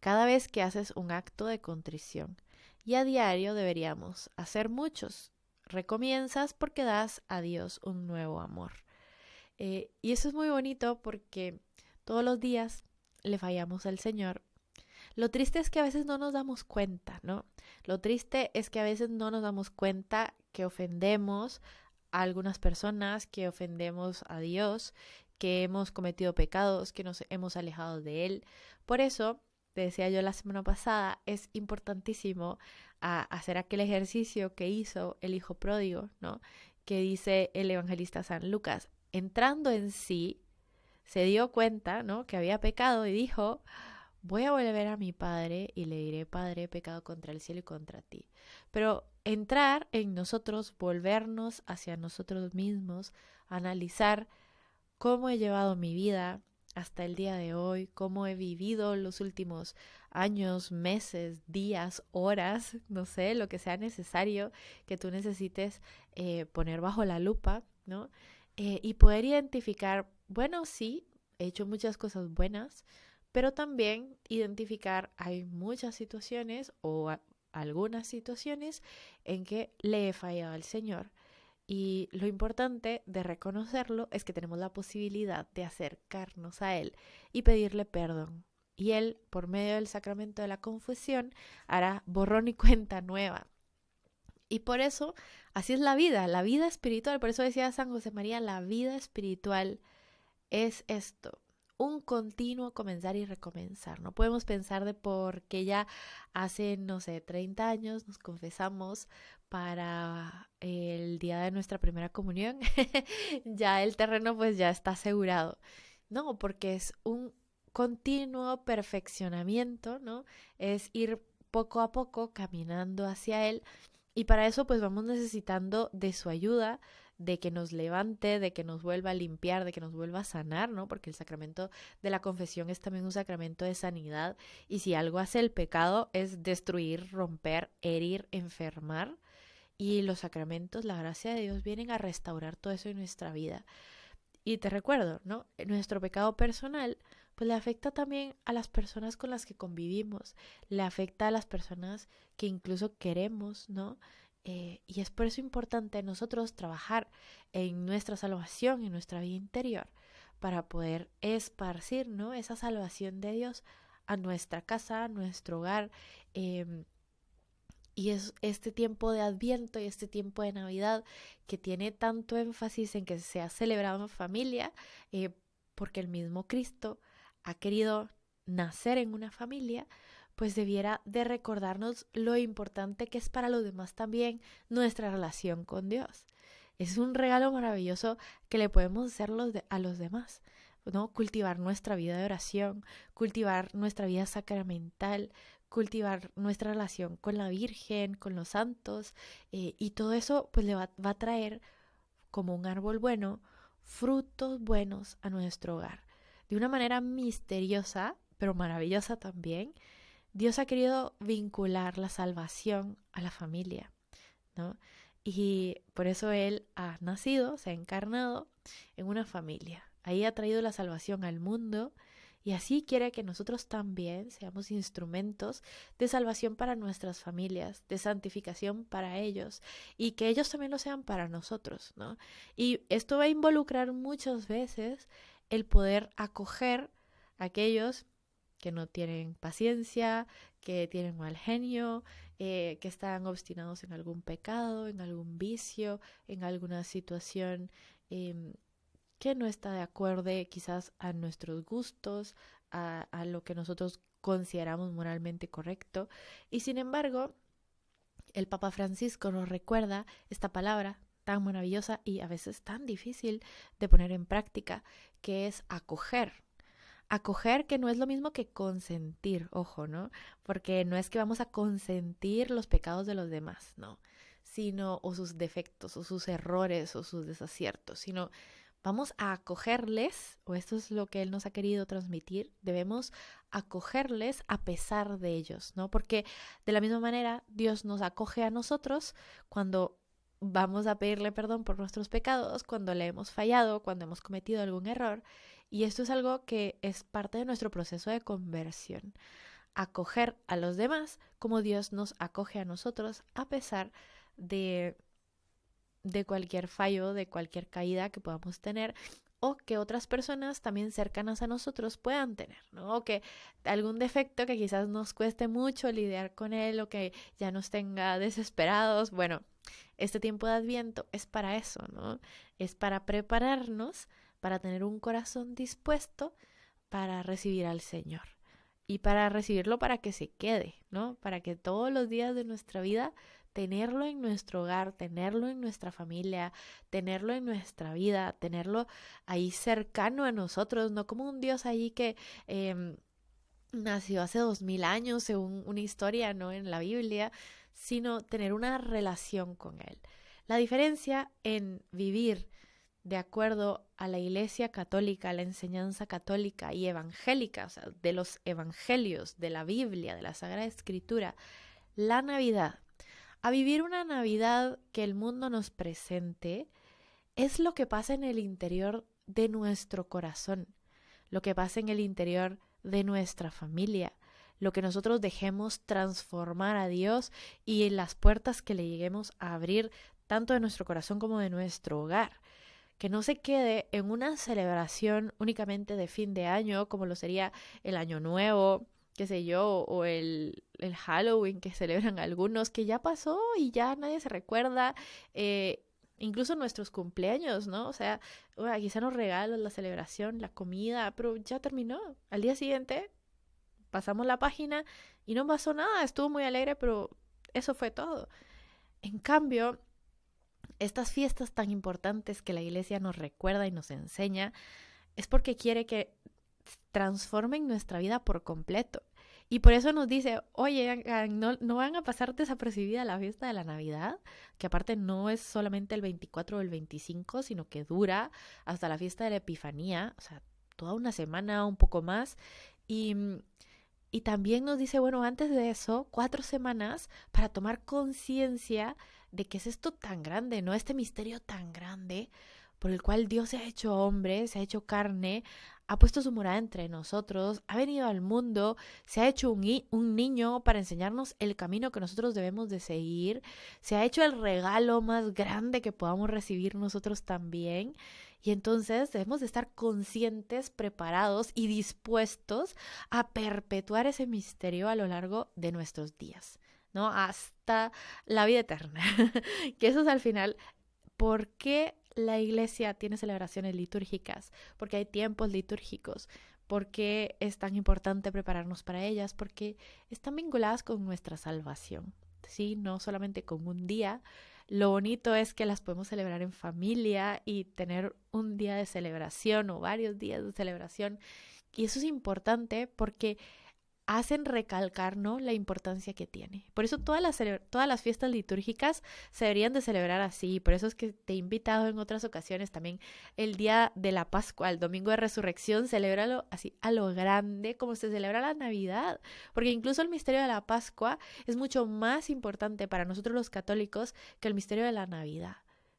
cada vez que haces un acto de contrición. Y a diario deberíamos hacer muchos. Recomienzas porque das a Dios un nuevo amor. Y eso es muy bonito porque todos los días le fallamos al Señor. Lo triste es que a veces no nos damos cuenta, ¿no? Lo triste es que a veces no nos damos cuenta que ofendemos a algunas personas, que ofendemos a Dios, que hemos cometido pecados, que nos hemos alejado de Él. Por eso, te decía yo la semana pasada, es importantísimo hacer aquel ejercicio que hizo el hijo pródigo, ¿no? Que dice el evangelista San Lucas. Entrando en sí, se dio cuenta, ¿no? Que había pecado y dijo: voy a volver a mi padre y le diré: Padre, he pecado contra el cielo y contra ti. Pero entrar en nosotros, volvernos hacia nosotros mismos, analizar cómo he llevado mi vida hasta el día de hoy, cómo he vivido los últimos años, meses, días, horas, no sé, lo que sea necesario que tú necesites poner bajo la lupa, ¿no? Y poder identificar, bueno, sí, he hecho muchas cosas buenas, pero también identificar, hay muchas situaciones o algunas situaciones en que le he fallado al Señor. Y lo importante de reconocerlo es que tenemos la posibilidad de acercarnos a Él y pedirle perdón. Y Él, por medio del sacramento de la confesión, hará borrón y cuenta nueva. Y por eso, así es la vida espiritual. Por eso decía San José María, la vida espiritual es esto: un continuo comenzar y recomenzar. No podemos pensar de porque ya hace, no sé, 30 años nos confesamos para el día de nuestra primera comunión, ya el terreno pues ya está asegurado. No, porque es un continuo perfeccionamiento, ¿no? Es ir poco a poco caminando hacia él, y para eso pues vamos necesitando de su ayuda, de que nos levante, de que nos vuelva a limpiar, de que nos vuelva a sanar, ¿no? Porque el sacramento de la confesión es también un sacramento de sanidad, y si algo hace el pecado es destruir, romper, herir, enfermar, y los sacramentos, la gracia de Dios, vienen a restaurar todo eso en nuestra vida. Y te recuerdo, ¿no? Nuestro pecado personal pues le afecta también a las personas con las que convivimos, le afecta a las personas que incluso queremos, ¿no? Y es por eso importante nosotros trabajar en nuestra salvación, en nuestra vida interior, para poder esparcir, ¿no? Esa salvación de Dios a nuestra casa, a nuestro hogar. Y es este tiempo de Adviento y este tiempo de Navidad que tiene tanto énfasis en que se ha celebrado en familia, porque el mismo Cristo ha querido nacer en una familia, pues debiera de recordarnos lo importante que es para los demás también nuestra relación con Dios. Es un regalo maravilloso que le podemos hacer a los demás, ¿no? Cultivar nuestra vida de oración, cultivar nuestra vida sacramental, cultivar nuestra relación con la Virgen, con los santos, y todo eso pues le va a traer, como un árbol bueno, frutos buenos a nuestro hogar. De una manera misteriosa, pero maravillosa también, Dios ha querido vincular la salvación a la familia, ¿no? Y por eso Él ha nacido, se ha encarnado en una familia. Ahí ha traído la salvación al mundo, y así quiere que nosotros también seamos instrumentos de salvación para nuestras familias, de santificación para ellos, y que ellos también lo sean para nosotros, ¿no? Y esto va a involucrar muchas veces el poder acoger a aquellos que no tienen paciencia, que tienen mal genio, que están obstinados en algún pecado, en algún vicio, en alguna situación que no está de acuerdo quizás a nuestros gustos, a lo que nosotros consideramos moralmente correcto. Y sin embargo, el Papa Francisco nos recuerda esta palabra tan maravillosa y a veces tan difícil de poner en práctica, que es acoger. Acoger, que no es lo mismo que consentir, ojo, ¿no? Porque no es que vamos a consentir los pecados de los demás, no, sino, o sus defectos, o sus errores, o sus desaciertos, sino vamos a acogerles, o esto es lo que Él nos ha querido transmitir, debemos acogerles a pesar de ellos, ¿no? Porque de la misma manera Dios nos acoge a nosotros cuando vamos a pedirle perdón por nuestros pecados, cuando le hemos fallado, cuando hemos cometido algún error. Y esto es algo que es parte de nuestro proceso de conversión. Acoger a los demás como Dios nos acoge a nosotros a pesar de cualquier fallo, de cualquier caída que podamos tener, o que otras personas también cercanas a nosotros puedan tener, ¿no? O que algún defecto que quizás nos cueste mucho lidiar con él o que ya nos tenga desesperados. Bueno, este tiempo de Adviento es para eso, ¿no? Es para prepararnos, para tener un corazón dispuesto para recibir al Señor y para recibirlo para que se quede, ¿no? Para que todos los días de nuestra vida tenerlo en nuestro hogar, tenerlo en nuestra familia, tenerlo en nuestra vida, tenerlo ahí cercano a nosotros, no como un Dios ahí que nació hace 2000 años según una historia, ¿no? En la Biblia, sino tener una relación con Él. La diferencia en vivir de acuerdo a la Iglesia católica, a la enseñanza católica y evangélica, o sea, de los evangelios, de la Biblia, de la Sagrada Escritura, la Navidad, a vivir una Navidad que el mundo nos presente, es lo que pasa en el interior de nuestro corazón, lo que pasa en el interior de nuestra familia, lo que nosotros dejemos transformar a Dios y en las puertas que le lleguemos a abrir tanto de nuestro corazón como de nuestro hogar. Que no se quede en una celebración únicamente de fin de año, como lo sería el Año Nuevo, qué sé yo, o el Halloween que celebran algunos, que ya pasó y ya nadie se recuerda, incluso nuestros cumpleaños, ¿no? O sea, quizá los regalos, la celebración, la comida, pero ya terminó. Al día siguiente pasamos la página y no pasó nada, estuvo muy alegre, pero eso fue todo. En cambio, estas fiestas tan importantes que la Iglesia nos recuerda y nos enseña, es porque quiere que transformen nuestra vida por completo. Y por eso nos dice, oye, no van a pasar desapercibida la fiesta de la Navidad, que aparte no es solamente el 24 o el 25, sino que dura hasta la fiesta de la Epifanía, o sea, toda una semana, un poco más. Y también nos dice, bueno, antes de eso, 4 semanas para tomar conciencia de qué es esto tan grande, ¿no? Este misterio tan grande por el cual Dios se ha hecho hombre, se ha hecho carne, ha puesto su morada entre nosotros, ha venido al mundo, se ha hecho un niño para enseñarnos el camino que nosotros debemos de seguir, se ha hecho el regalo más grande que podamos recibir nosotros también. Y entonces debemos de estar conscientes, preparados y dispuestos a perpetuar ese misterio a lo largo de nuestros días, ¿no? Hasta la vida eterna. Que eso es al final, ¿por qué la Iglesia tiene celebraciones litúrgicas? Porque hay tiempos litúrgicos. Porque es tan importante prepararnos para ellas, porque están vinculadas con nuestra salvación, ¿sí? No solamente con un día. Lo bonito es que las podemos celebrar en familia y tener un día de celebración o varios días de celebración. Y eso es importante porque hacen recalcar, ¿no?, la importancia que tiene. Por eso todas las fiestas litúrgicas se deberían de celebrar así. Por eso es que te he invitado en otras ocasiones también el día de la Pascua, el domingo de Resurrección, celébralo así a lo grande como se celebra la Navidad. Porque incluso el misterio de la Pascua es mucho más importante para nosotros los católicos que el misterio de la Navidad.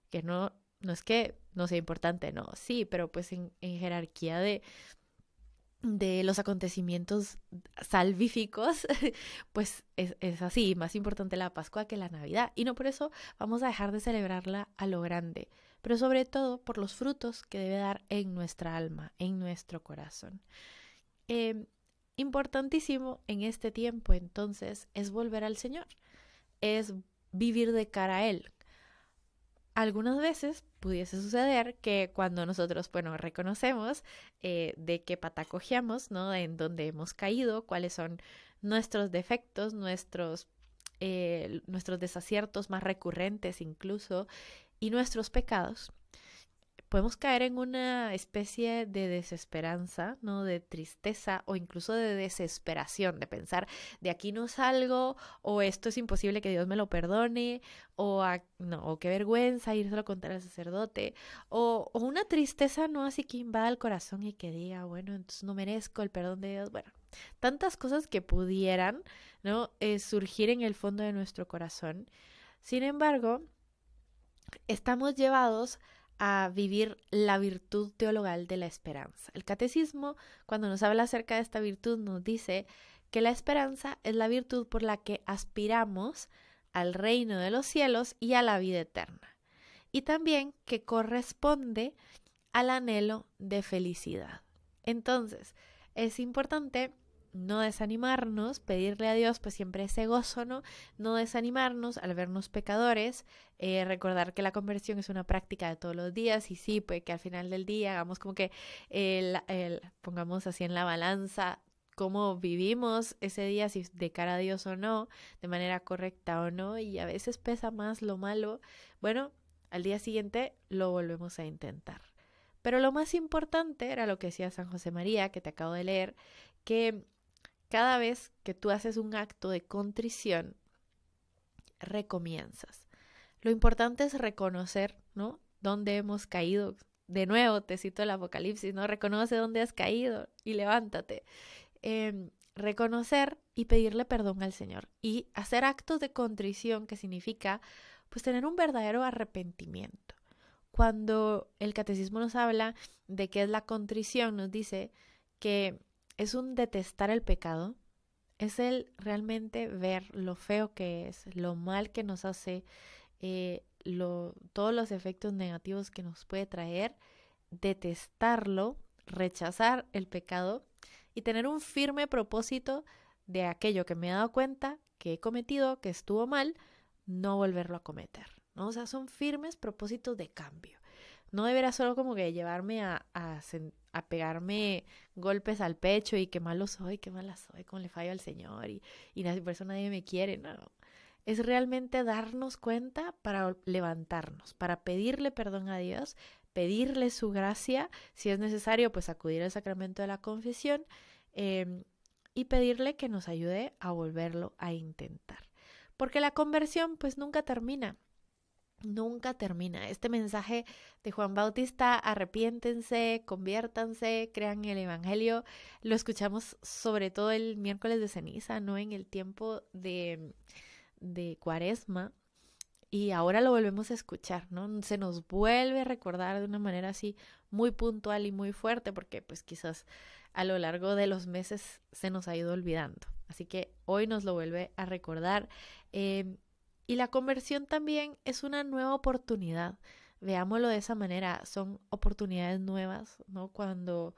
Que no es que no sea importante, no, sí, pero pues en jerarquía de los acontecimientos salvíficos, pues es así, más importante la Pascua que la Navidad. Y no por eso vamos a dejar de celebrarla a lo grande, pero sobre todo por los frutos que debe dar en nuestra alma, en nuestro corazón. Importantísimo en este tiempo, entonces, es volver al Señor, es vivir de cara a Él. Algunas veces pudiese suceder que cuando nosotros, bueno, reconocemos de qué pata cojeamos, ¿no?, en dónde hemos caído, cuáles son nuestros defectos, nuestros desaciertos más recurrentes incluso, y nuestros pecados, podemos caer en una especie de desesperanza, ¿no?, de tristeza o incluso de desesperación, de pensar, de aquí no salgo, o esto es imposible que Dios me lo perdone, no, o qué vergüenza írselo a contar al sacerdote, o una tristeza, ¿no?, así que invada el corazón y que diga, bueno, entonces no merezco el perdón de Dios. Bueno, tantas cosas que pudieran, ¿no?, surgir en el fondo de nuestro corazón. Sin embargo, estamos llevados a vivir la virtud teologal de la esperanza. El catecismo, cuando nos habla acerca de esta virtud, nos dice que la esperanza es la virtud por la que aspiramos al reino de los cielos y a la vida eterna. Y también que corresponde al anhelo de felicidad. Entonces, es importante no desanimarnos, pedirle a Dios pues siempre ese gozo, ¿no? No desanimarnos al vernos pecadores, recordar que la conversión es una práctica de todos los días y sí, pues que al final del día hagamos como que pongamos así en la balanza cómo vivimos ese día, si de cara a Dios o no, de manera correcta o no, y a veces pesa más lo malo. Bueno, al día siguiente lo volvemos a intentar. Pero lo más importante era lo que decía San José María, que te acabo de leer, que cada vez que tú haces un acto de contrición, recomienzas. Lo importante es reconocer, ¿no? Dónde hemos caído. De nuevo, te cito el Apocalipsis, ¿no? Reconoce dónde has caído y levántate. Reconocer y pedirle perdón al Señor. Y hacer actos de contrición, que significa, pues, tener un verdadero arrepentimiento. Cuando el catecismo nos habla de qué es la contrición, nos dice que es un detestar el pecado, es el realmente ver lo feo que es, lo mal que nos hace, todos los efectos negativos que nos puede traer, detestarlo, rechazar el pecado y tener un firme propósito de aquello que me he dado cuenta que he cometido, que estuvo mal, no volverlo a cometer, ¿no? O sea, son firmes propósitos de cambio. No deberá solo como que llevarme a pegarme golpes al pecho y qué malo soy, qué mala soy, cómo le fallo al Señor y por eso nadie me quiere, no. Es realmente darnos cuenta para levantarnos, para pedirle perdón a Dios, pedirle su gracia, si es necesario, pues acudir al sacramento de la confesión y pedirle que nos ayude a volverlo a intentar. Porque la conversión pues nunca termina. Nunca termina. Este mensaje de Juan Bautista, arrepiéntense, conviértanse, crean el evangelio, lo escuchamos sobre todo el miércoles de ceniza, ¿no? En el tiempo de Cuaresma, y ahora lo volvemos a escuchar, ¿no? Se nos vuelve a recordar de una manera así muy puntual y muy fuerte, porque pues quizás a lo largo de los meses se nos ha ido olvidando. Así que hoy nos lo vuelve a recordar. Y la conversión también es una nueva oportunidad. Veámoslo de esa manera, son oportunidades nuevas, ¿no? Cuando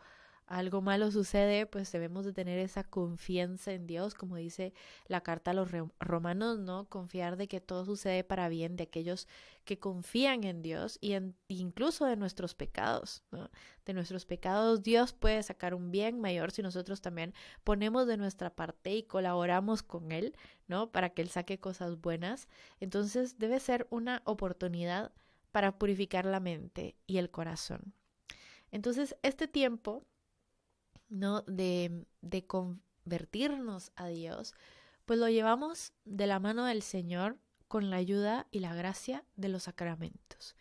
algo malo sucede, pues debemos de tener esa confianza en Dios, como dice la carta a los romanos, ¿no? Confiar de que todo sucede para bien de aquellos que confían en Dios y incluso de nuestros pecados, ¿no? De nuestros pecados Dios puede sacar un bien mayor si nosotros también ponemos de nuestra parte y colaboramos con Él, ¿no? Para que Él saque cosas buenas. Entonces debe ser una oportunidad para purificar la mente y el corazón. Entonces este tiempo, ¿no? de convertirnos a Dios, pues lo llevamos de la mano del Señor con la ayuda y la gracia de los sacramentos.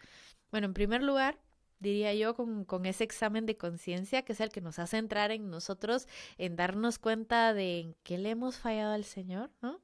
Bueno, en primer lugar, diría yo con ese examen de conciencia, que es el que nos hace entrar en nosotros, en darnos cuenta de en qué le hemos fallado al Señor, ¿no?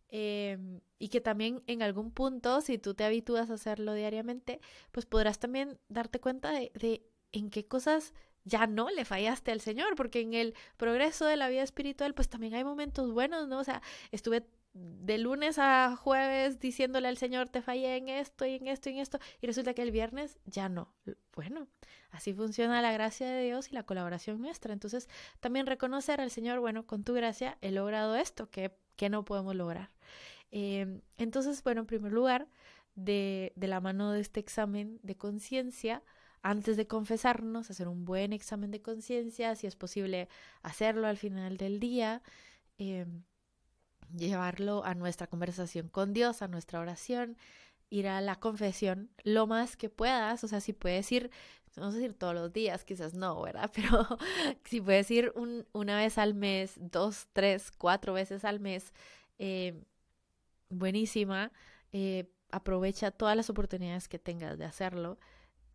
Y que también en algún punto, si tú te habitúas a hacerlo diariamente, pues podrás también darte cuenta de en qué cosas ya no le fallaste al Señor, porque en el progreso de la vida espiritual, pues también hay momentos buenos, ¿no? O sea, estuve de lunes a jueves diciéndole al Señor, te fallé en esto y en esto y en esto, y resulta que el viernes ya no. Bueno, así funciona la gracia de Dios y la colaboración nuestra. Entonces, también reconocer al Señor, bueno, con tu gracia he logrado esto, que no podemos lograr. Entonces, bueno, en primer lugar, de la mano de este examen de conciencia, antes de confesarnos, hacer un buen examen de conciencia, si es posible hacerlo al final del día, llevarlo a nuestra conversación con Dios, a nuestra oración, ir a la confesión lo más que puedas, o sea, si puedes ir, no sé, ir todos los días, quizás no, ¿verdad? Pero si puedes ir una vez al mes, 2, 3, 4 veces al mes, buenísima, aprovecha todas las oportunidades que tengas de hacerlo.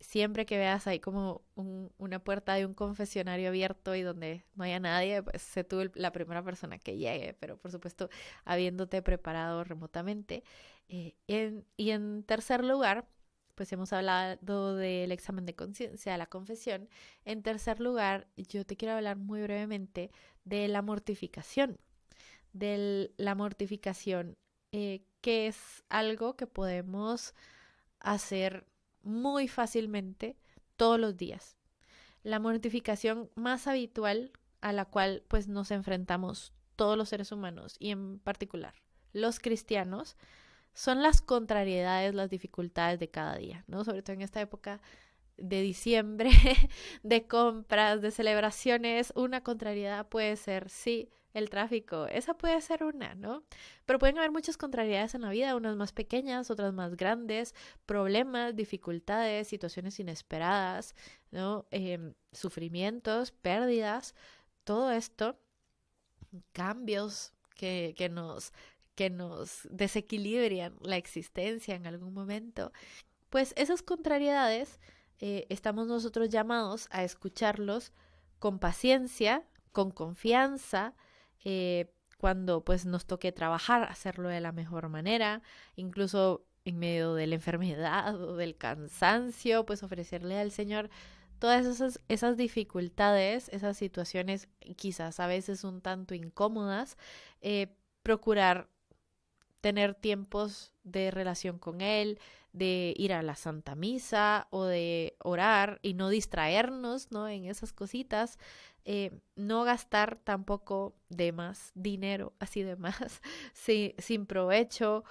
Siempre que veas ahí como una puerta de un confesionario abierto y donde no haya nadie, pues sé tú la primera persona que llegue, pero por supuesto habiéndote preparado remotamente. Y en tercer lugar, pues hemos hablado del examen de conciencia, la confesión. En tercer lugar, yo te quiero hablar muy brevemente de la mortificación. De la mortificación, que es algo que podemos hacer muy fácilmente todos los días. La mortificación más habitual a la cual pues nos enfrentamos todos los seres humanos y en particular los cristianos son las contrariedades, las dificultades de cada día, ¿no? Sobre todo en esta época de diciembre, de compras, de celebraciones, una contrariedad puede ser, sí, el tráfico, esa puede ser una, ¿no? Pero pueden haber muchas contrariedades en la vida, unas más pequeñas, otras más grandes, problemas, dificultades, situaciones inesperadas, ¿no? Sufrimientos, pérdidas, todo esto, cambios que nos desequilibran la existencia en algún momento, pues esas contrariedades estamos nosotros llamados a escucharlos con paciencia, con confianza, cuando pues nos toque trabajar, hacerlo de la mejor manera, incluso en medio de la enfermedad o del cansancio, pues ofrecerle al Señor todas esas dificultades, esas situaciones quizás a veces un tanto incómodas, procurar tener tiempos de relación con Él, de ir a la Santa Misa o de orar y no distraernos, ¿no? En esas cositas, no gastar tampoco de más dinero, así de más, sin provecho,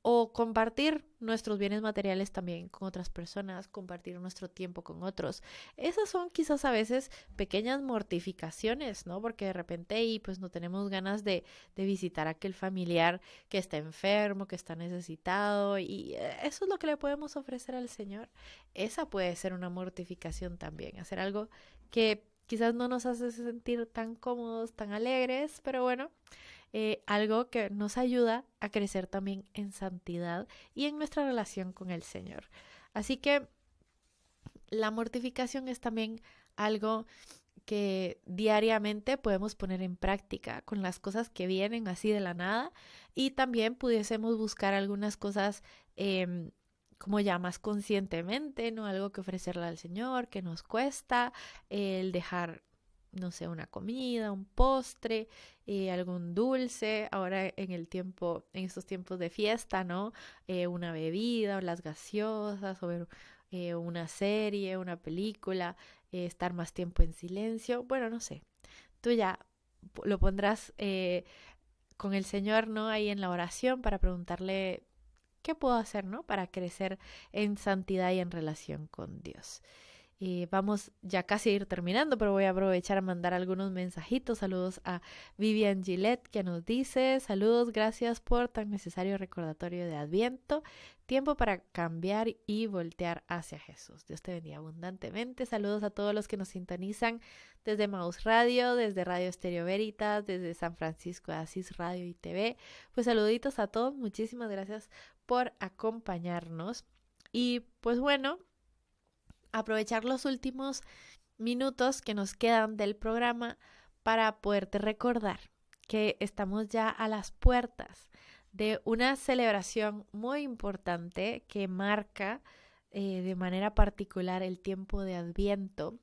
o compartir nuestros bienes materiales también con otras personas, compartir nuestro tiempo con otros. Esas son quizás a veces pequeñas mortificaciones, ¿no? Porque de repente y pues no tenemos ganas de visitar a aquel familiar que está enfermo, que está necesitado, y eso es lo que le podemos ofrecer al Señor. Esa puede ser una mortificación también, hacer algo que quizás no nos hace sentir tan cómodos, tan alegres, pero bueno, algo que nos ayuda a crecer también en santidad y en nuestra relación con el Señor. Así que la mortificación es también algo que diariamente podemos poner en práctica con las cosas que vienen así de la nada, y también pudiésemos buscar algunas cosas como ya más conscientemente, ¿no? Algo que ofrecerle al Señor, que nos cuesta, el dejar, no sé, una comida, un postre, algún dulce, ahora en estos tiempos de fiesta, ¿no? Una bebida, o las gaseosas, o ver una serie, una película, estar más tiempo en silencio, bueno, no sé, tú ya lo pondrás con el Señor, ¿no? Ahí en la oración para preguntarle qué puedo hacer, ¿no? Para crecer en santidad y en relación con Dios. Vamos ya casi a ir terminando, pero voy a aprovechar a mandar algunos mensajitos. Saludos a Vivian Gillette, que nos dice: saludos, gracias por tan necesario recordatorio de Adviento, tiempo para cambiar y voltear hacia Jesús. Dios te bendiga abundantemente. Saludos a todos los que nos sintonizan desde Maús Radio, desde Radio Estéreo Veritas, desde San Francisco de Asís Radio y TV. Pues saluditos a todos, muchísimas gracias por acompañarnos. Y pues bueno, aprovechar los últimos minutos que nos quedan del programa para poderte recordar que estamos ya a las puertas de una celebración muy importante que marca de manera particular el tiempo de Adviento,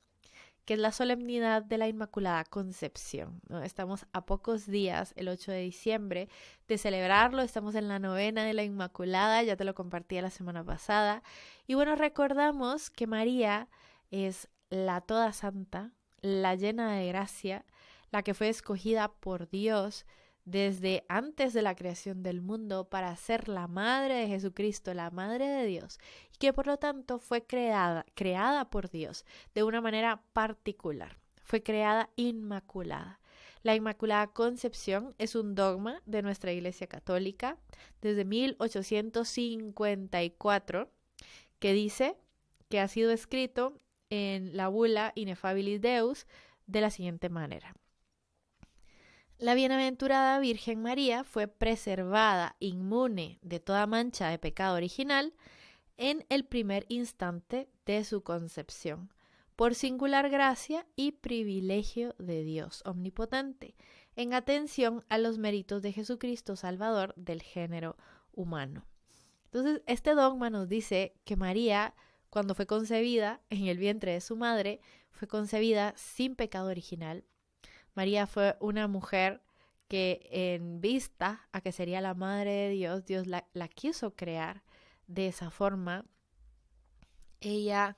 que es la solemnidad de la Inmaculada Concepción, ¿no? Estamos a pocos días, el 8 de diciembre, de celebrarlo. Estamos en la novena de la Inmaculada, ya te lo compartí la semana pasada. Y bueno, recordamos que María es la toda santa, la llena de gracia, la que fue escogida por Dios desde antes de la creación del mundo para ser la madre de Jesucristo, la madre de Dios, y que por lo tanto fue creada por Dios de una manera particular. Fue creada inmaculada. La Inmaculada Concepción es un dogma de nuestra Iglesia Católica desde 1854, que dice que ha sido escrito en la bula Ineffabilis Deus de la siguiente manera: la bienaventurada Virgen María fue preservada inmune de toda mancha de pecado original en el primer instante de su concepción, por singular gracia y privilegio de Dios omnipotente, en atención a los méritos de Jesucristo Salvador del género humano. Entonces, este dogma nos dice que María, cuando fue concebida en el vientre de su madre, fue concebida sin pecado original. María fue una mujer que, en vista a que sería la madre de Dios, Dios la quiso crear de esa forma. Ella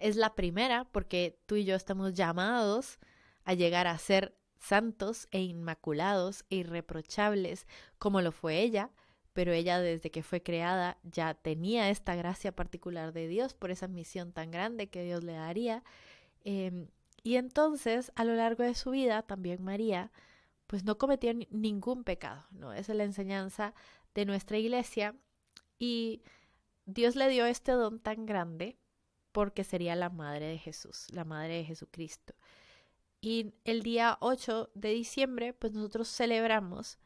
Es la primera porque tú y yo estamos llamados a llegar a ser santos e inmaculados e irreprochables como lo fue ella, pero ella desde que fue creada ya tenía esta gracia particular de Dios por esa misión tan grande que Dios le daría. Y entonces a lo largo de su vida también María pues no cometió ningún pecado, ¿no? Esa es la enseñanza de nuestra iglesia y Dios le dio este don tan grande porque sería la madre de Jesús, la madre de Jesucristo. Y el día 8 de diciembre, pues nosotros celebramos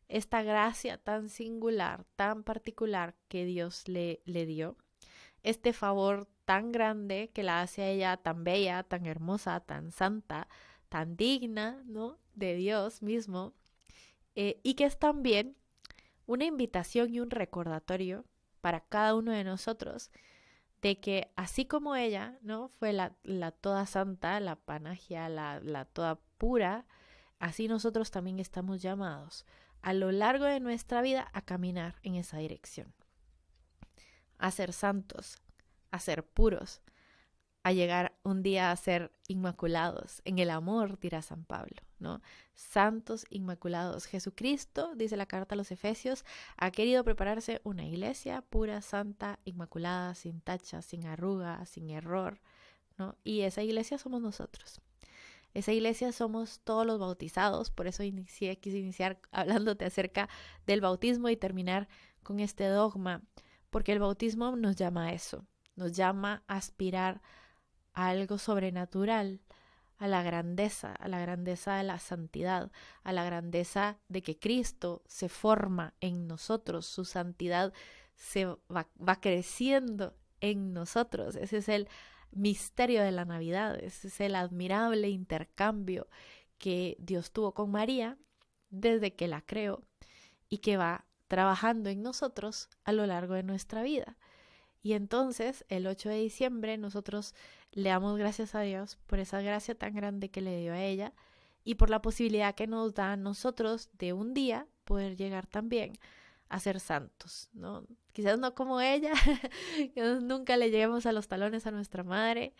esta gracia tan singular, tan particular que Dios le dio, este favor tan grande que la hace a ella tan bella, tan hermosa, tan santa, tan digna, ¿no? De Dios mismo, y que es también una invitación y un recordatorio para cada uno de nosotros de que así como ella, ¿no? Fue la toda santa, la panagia, la toda pura, así nosotros también estamos llamados a lo largo de nuestra vida a caminar en esa dirección, a ser santos, a ser puros, a llegar un día a ser inmaculados en el amor, dirá San Pablo, ¿no? Santos, inmaculados. Jesucristo, dice la carta a los Efesios, ha querido prepararse una iglesia pura, santa, inmaculada, sin tacha, sin arruga, sin error, ¿no? Y esa iglesia somos nosotros. Esa iglesia somos todos los bautizados, por eso quise iniciar hablándote acerca del bautismo y terminar con este dogma, porque el bautismo nos llama a eso, nos llama a aspirar a algo sobrenatural, a la grandeza de la santidad, a la grandeza de que Cristo se forma en nosotros, su santidad va creciendo en nosotros. Ese es el misterio de la Navidad, ese es el admirable intercambio que Dios tuvo con María desde que la creó y que va trabajando en nosotros a lo largo de nuestra vida. Y entonces, el 8 de diciembre, nosotros le damos gracias a Dios por esa gracia tan grande que le dio a ella y por la posibilidad que nos da a nosotros de un día poder llegar también a ser santos, ¿no? Quizás no como ella, que nunca le lleguemos a los talones a nuestra madre,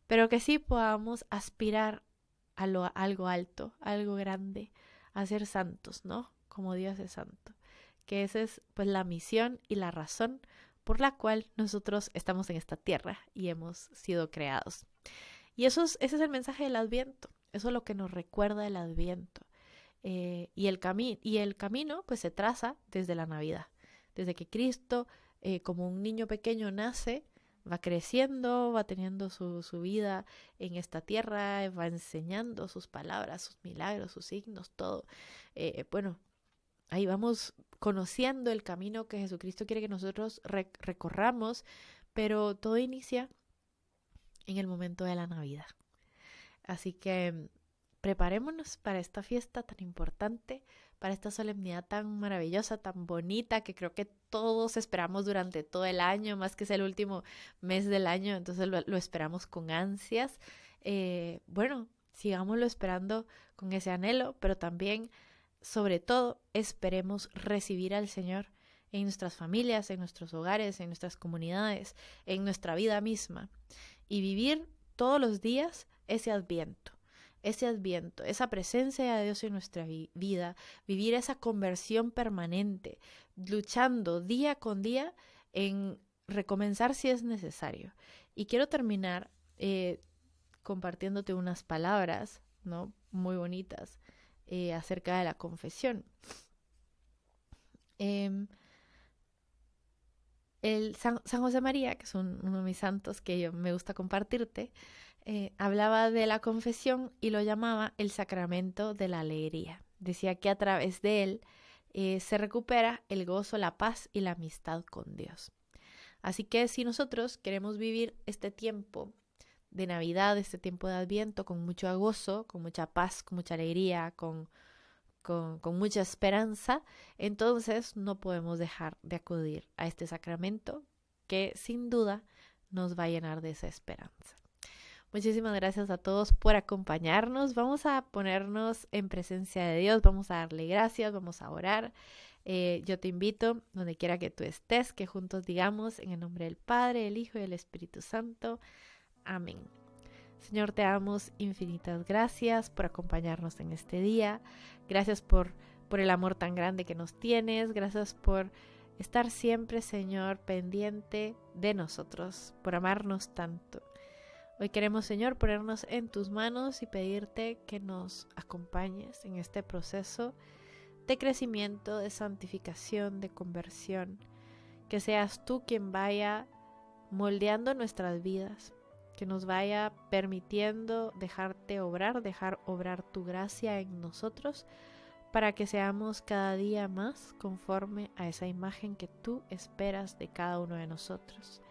pero que sí podamos aspirar a algo alto, a algo grande, a ser santos, ¿no? Como Dios es santo. Que esa es pues la misión y la razón por la cual nosotros estamos en esta tierra y hemos sido creados. Y ese es el mensaje del Adviento, eso es lo que nos recuerda el Adviento. Y el camino pues se traza desde la Navidad, desde que Cristo como un niño pequeño nace, va creciendo, va teniendo su vida en esta tierra, va enseñando sus palabras, sus milagros, sus signos, todo. Bueno, ahí vamos conociendo el camino que Jesucristo quiere que nosotros recorramos, pero todo inicia en el momento de la Navidad. Así que preparémonos para esta fiesta tan importante, para esta solemnidad tan maravillosa, tan bonita, que creo que todos esperamos durante todo el año, más que es el último mes del año, entonces lo esperamos con ansias. Bueno, sigámoslo esperando con ese anhelo, pero también, sobre todo, esperemos recibir al Señor en nuestras familias, en nuestros hogares, en nuestras comunidades, en nuestra vida misma, y vivir todos los días ese adviento, esa presencia de Dios en nuestra vida, vivir esa conversión permanente, luchando día con día en recomenzar si es necesario. Y quiero terminar compartiéndote unas palabras, ¿no? Muy bonitas acerca de la confesión. San José María, que es uno de mis santos que me gusta compartirte, hablaba de la confesión y lo llamaba el sacramento de la alegría. Decía que a través de él se recupera el gozo, la paz y la amistad con Dios. Así que si nosotros queremos vivir este tiempo de Navidad, este tiempo de Adviento, con mucho gozo, con mucha paz, con mucha alegría, con mucha esperanza, entonces no podemos dejar de acudir a este sacramento que sin duda nos va a llenar de esa esperanza. Muchísimas gracias a todos por acompañarnos. Vamos a ponernos en presencia de Dios, vamos a darle gracias, vamos a orar. Yo te invito, donde quiera que tú estés, que juntos digamos en el nombre del Padre, del Hijo y del Espíritu Santo. Amén. Señor, te damos infinitas gracias por acompañarnos en este día. Gracias por el amor tan grande que nos tienes. Gracias por estar siempre, Señor, pendiente de nosotros, por amarnos tanto. Hoy queremos, Señor, ponernos en tus manos y pedirte que nos acompañes en este proceso de crecimiento, de santificación, de conversión. Que seas tú quien vaya moldeando nuestras vidas, que nos vaya permitiendo dejarte obrar, dejar obrar tu gracia en nosotros, para que seamos cada día más conforme a esa imagen que tú esperas de cada uno de nosotros.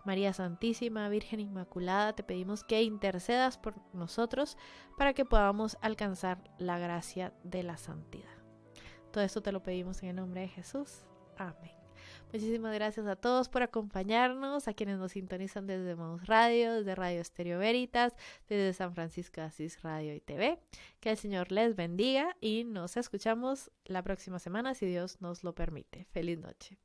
María Santísima, Virgen Inmaculada, te pedimos que intercedas por nosotros para que podamos alcanzar la gracia de la santidad. Todo esto te lo pedimos en el nombre de Jesús. Amén. Muchísimas gracias a todos por acompañarnos, a quienes nos sintonizan desde Maus Radio, desde Radio Estéreo Veritas, desde San Francisco de Asís Radio y TV. Que el Señor les bendiga y nos escuchamos la próxima semana si Dios nos lo permite. Feliz noche.